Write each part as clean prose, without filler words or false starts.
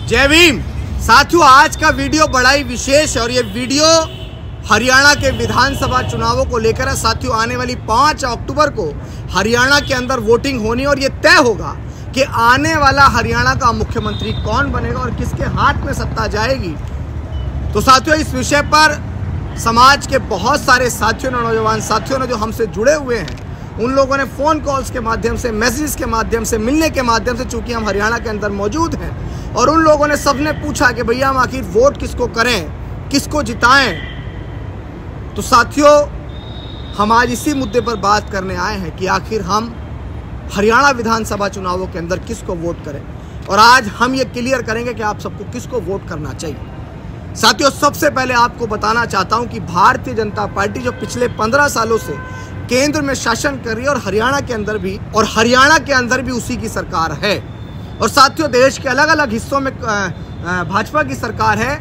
जय भीम। साथियों, आज का वीडियो बड़ा ही विशेष है और ये वीडियो हरियाणा के विधानसभा चुनावों को लेकर है। साथियों, आने वाली 5 अक्टूबर को हरियाणा के अंदर वोटिंग होनी और ये तय होगा कि आने वाला हरियाणा का मुख्यमंत्री कौन बनेगा और किसके हाथ में सत्ता जाएगी। तो साथियों, इस विषय पर समाज के बहुत सारे साथियों ने, नौजवान साथियों ने जो हमसे जुड़े हुए हैं, उन लोगों ने फ़ोन कॉल्स के माध्यम से, मैसेज के माध्यम से, मिलने के माध्यम से, चूंकि हम हरियाणा के अंदर मौजूद हैं, और उन लोगों ने सबने पूछा कि भैया हम आखिर वोट किसको करें, किसको जिताएं। तो साथियों, हम आज इसी मुद्दे पर बात करने आए हैं कि आखिर हम हरियाणा विधानसभा चुनावों के अंदर किसको वोट करें, और आज हम ये क्लियर करेंगे कि आप सबको किसको वोट करना चाहिए। साथियों, सबसे पहले आपको बताना चाहता हूं कि भारतीय जनता पार्टी जो पिछले 15 सालों से केंद्र में शासन कर रही है और हरियाणा के अंदर भी उसी की सरकार है। और साथियों, देश के अलग अलग हिस्सों में भाजपा की सरकार है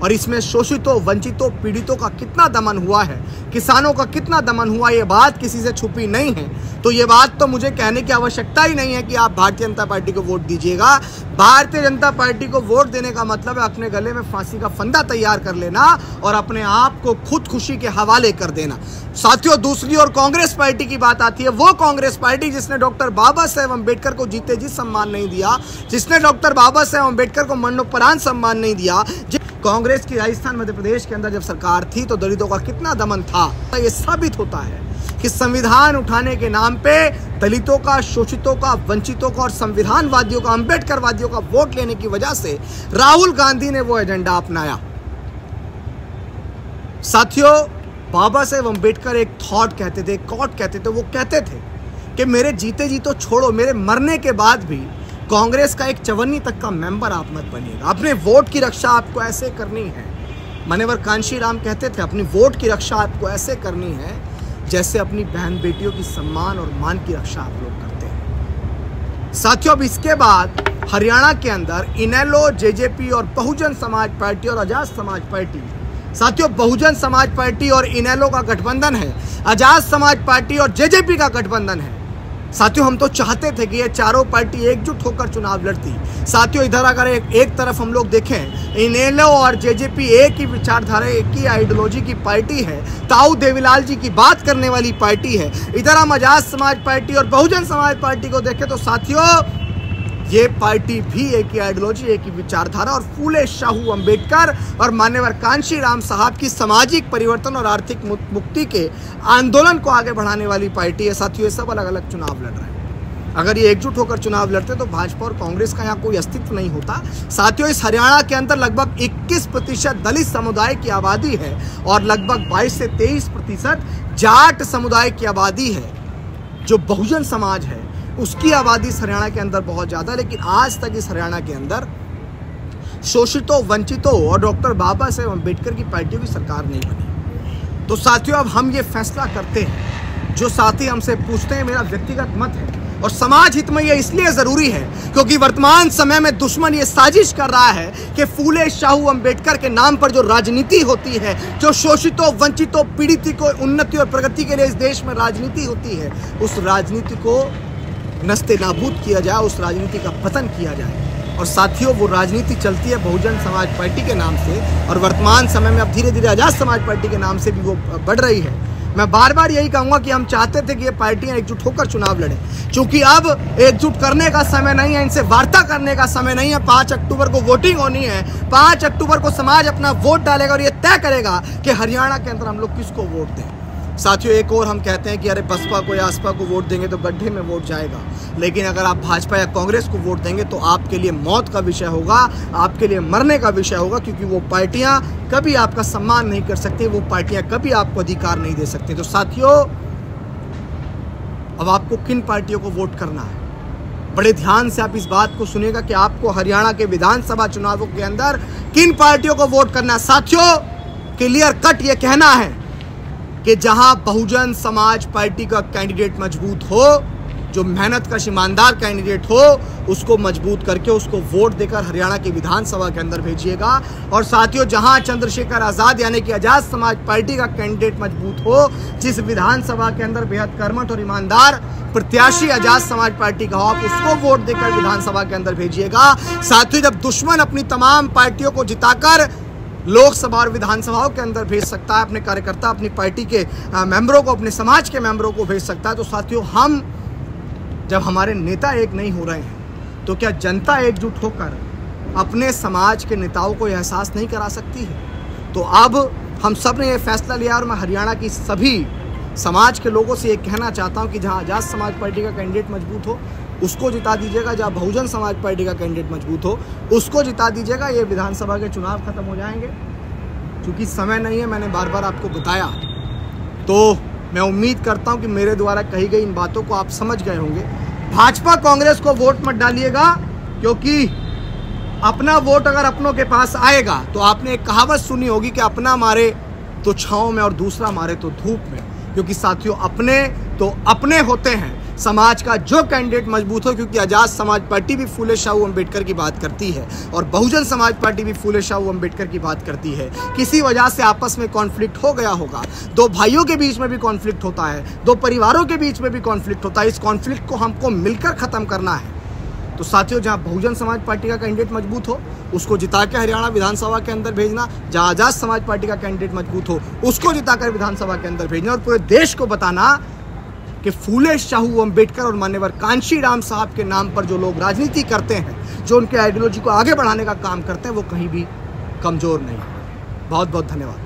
और इसमें शोषितों, वंचितों, पीड़ितों का कितना दमन हुआ है, किसानों का कितना दमन हुआ, ये बात किसी से छुपी नहीं है। तो ये बात तो मुझे कहने की आवश्यकता ही नहीं है कि आप भारतीय जनता पार्टी को वोट दीजिएगा। भारतीय जनता पार्टी को वोट देने का मतलब है अपने गले में फांसी का फंदा तैयार कर लेना और अपने आप को खुदकुशी के हवाले कर देना। साथियों, दूसरी ओर कांग्रेस पार्टी की बात आती है। वो कांग्रेस पार्टी जिसने डॉक्टर बाबा साहेब अम्बेडकर को जीते जी सम्मान नहीं दिया, जिसने डॉक्टर बाबा साहेब अम्बेडकर को मरणोपरांत सम्मान नहीं दिया। कांग्रेस की राजस्थान मध्य प्रदेश के अंदर जब सरकार थी तो दलितों का कितना दमन था। ये साबित होता है कि संविधान उठाने के नाम पे दलितों का, शोषितों का, वंचितों का और संविधानवादियों का, अम्बेडकरवादियों का वोट लेने की वजह से राहुल गांधी ने वो एजेंडा अपनाया। साथियों, बाबा साहेब अम्बेडकर एक थॉट कहते थे, कॉट कहते थे। वो कहते थे कि मेरे जीते जी तो छोड़ो, मेरे मरने के बाद भी कांग्रेस का एक चवन्नी तक का मेंबर आप मत बनिएगा। अपने वोट की रक्षा आपको ऐसे करनी है। मान्यवर कांशी राम कहते थे, अपनी वोट की रक्षा आपको ऐसे करनी है जैसे अपनी बहन बेटियों की सम्मान और मान की रक्षा आप लोग करते हैं। साथियों, अब इसके बाद हरियाणा के अंदर इनेलो, जेजेपी और बहुजन समाज पार्टी और आजाद समाज पार्टी, साथियों बहुजन समाज पार्टी और इनेलो का गठबंधन है, आजाद समाज पार्टी और जेजेपी का गठबंधन है। साथियों, हम तो चाहते थे कि ये चारों पार्टी एकजुट होकर चुनाव लड़ती। साथियों, इधर अगर एक तरफ हम लोग देखें, इनेलो और जेजेपी एक ही विचारधारा, एक ही आइडियोलॉजी की पार्टी है, ताऊ देवीलाल जी की बात करने वाली पार्टी है। इधर हम आजाद समाज पार्टी और बहुजन समाज पार्टी को देखें तो साथियों, ये पार्टी भी एक ही आइडियोलॉजी, एक ही विचारधारा और फूले शाहू अम्बेडकर और मान्यवर कांशी राम साहब की सामाजिक परिवर्तन और आर्थिक मुक्ति के आंदोलन को आगे बढ़ाने वाली पार्टी है। साथियों, ये सब अलग अलग चुनाव लड़ रहे हैं। अगर ये एकजुट होकर चुनाव लड़ते तो भाजपा और कांग्रेस का यहाँ कोई अस्तित्व नहीं होता। साथियों, इस हरियाणा के अंदर लगभग 21% दलित समुदाय की आबादी है और लगभग 22 से 23% जाट समुदाय की आबादी है। जो बहुजन समाज है उसकी आबादी इस हरियाणा के अंदर बहुत ज़्यादा है, लेकिन आज तक इस हरियाणा के अंदर शोषितों, वंचितों और डॉक्टर बाबा साहेब अम्बेडकर की पार्टियों की सरकार नहीं बनी। तो साथियों, अब हम ये फैसला करते हैं। जो साथी हमसे पूछते हैं, मेरा व्यक्तिगत मत है और समाज हित में ये इसलिए ज़रूरी है क्योंकि वर्तमान समय में दुश्मन ये साजिश कर रहा है कि फूले शाहू अम्बेडकर के नाम पर जो राजनीति होती है, जो शोषितों, वंचितों, पीड़ितों को उन्नति और प्रगति के लिए इस देश में राजनीति होती है, उस राजनीति को नस्ते नाबूद किया जाए, उस राजनीति का पतन किया जाए। और साथियों, वो राजनीति चलती है बहुजन समाज पार्टी के नाम से और वर्तमान समय में अब धीरे धीरे आजाद समाज पार्टी के नाम से भी वो बढ़ रही है। मैं बार बार यही कहूँगा कि हम चाहते थे कि ये पार्टियां एकजुट होकर चुनाव लड़ें, क्योंकि अब एकजुट करने का समय नहीं है, इनसे वार्ता करने का समय नहीं है। 5 अक्टूबर को वोटिंग होनी है। 5 अक्टूबर को समाज अपना वोट डालेगा और ये तय करेगा कि हरियाणा के अंदर हम लोग किसको वोट दें। साथियों, एक और हम कहते हैं कि अरे बसपा को या आसपा को वोट देंगे तो गड्ढे में वोट जाएगा, लेकिन अगर आप भाजपा या कांग्रेस को वोट देंगे तो आपके लिए मौत का विषय होगा, आपके लिए मरने का विषय होगा, क्योंकि वो पार्टियां कभी आपका सम्मान नहीं कर सकती, वो पार्टियां कभी आपको अधिकार नहीं दे सकती। तो साथियों, अब आपको किन पार्टियों को वोट करना है, बड़े ध्यान से आप इस बात को सुनिएगा कि आपको हरियाणा के विधानसभा चुनावों के अंदर किन पार्टियों को वोट करना है। साथियों, क्लियर कट ये कहना है कि जहां बहुजन समाज पार्टी का कैंडिडेट मजबूत हो, जो मेहनत का ईमानदार कैंडिडेट हो, उसको मजबूत करके उसको वोट देकर हरियाणा की विधानसभा के अंदर भेजिएगा। और साथियों, जहां चंद्रशेखर आजाद यानी कि आजाद समाज पार्टी का कैंडिडेट मजबूत हो, जिस विधानसभा के अंदर बेहद कर्मठ और ईमानदार प्रत्याशी आजाद समाज पार्टी का हो, आप उसको वोट देकर विधानसभा के अंदर भेजिएगा। साथियों, जब दुश्मन अपनी तमाम पार्टियों को जिताकर लोकसभा और विधानसभाओं के अंदर भेज सकता है, अपने कार्यकर्ता, अपनी पार्टी के मेंबरों को, अपने समाज के मेंबरों को भेज सकता है, तो साथियों हम जब हमारे नेता एक नहीं हो रहे हैं तो क्या जनता एकजुट होकर अपने समाज के नेताओं को यह एहसास नहीं करा सकती है? तो अब हम सब ने यह फैसला लिया और मैं हरियाणा की सभी समाज के लोगों से ये कहना चाहता हूं कि जहां आजाद समाज पार्टी का कैंडिडेट मजबूत हो उसको जिता दीजिएगा, जहां बहुजन समाज पार्टी का कैंडिडेट मजबूत हो उसको जिता दीजिएगा। ये विधानसभा के चुनाव खत्म हो जाएंगे, क्योंकि समय नहीं है, मैंने बार बार आपको बताया। तो मैं उम्मीद करता हूं कि मेरे द्वारा कही गई इन बातों को आप समझ गए होंगे। भाजपा कांग्रेस को वोट मत डालिएगा, क्योंकि अपना वोट अगर अपनों के पास आएगा तो आपने एक कहावत सुनी होगी कि अपना मारे तो छांव में और दूसरा मारे तो धूप में। क्योंकि साथियों अपने तो अपने होते हैं, समाज का जो कैंडिडेट मजबूत हो, क्योंकि आजाद समाज पार्टी भी फूले शाहू अम्बेडकर की बात करती है और बहुजन समाज पार्टी भी फूले शाहू अम्बेडकर की बात करती है। किसी वजह से आपस में कॉन्फ्लिक्ट हो गया होगा, दो भाइयों के बीच में भी कॉन्फ्लिक्ट होता है, दो परिवारों के बीच में भी कॉन्फ्लिक्ट होता है। इस कॉन्फ्लिक्ट को हमको मिलकर ख़त्म करना है। तो साथियों, जहां बहुजन समाज पार्टी का कैंडिडेट मजबूत हो उसको जिता के हरियाणा विधानसभा के अंदर भेजना, जहां आजाद समाज पार्टी का कैंडिडेट मजबूत हो उसको जिताकर विधानसभा के अंदर भेजना और पूरे देश को बताना कि फूले शाहू अम्बेडकर और मान्यवर कांशी राम साहब के नाम पर जो लोग राजनीति करते हैं, जो उनके आइडियोलॉजी को आगे बढ़ाने का काम करते हैं, वो कहीं भी कमज़ोर नहीं। बहुत बहुत धन्यवाद।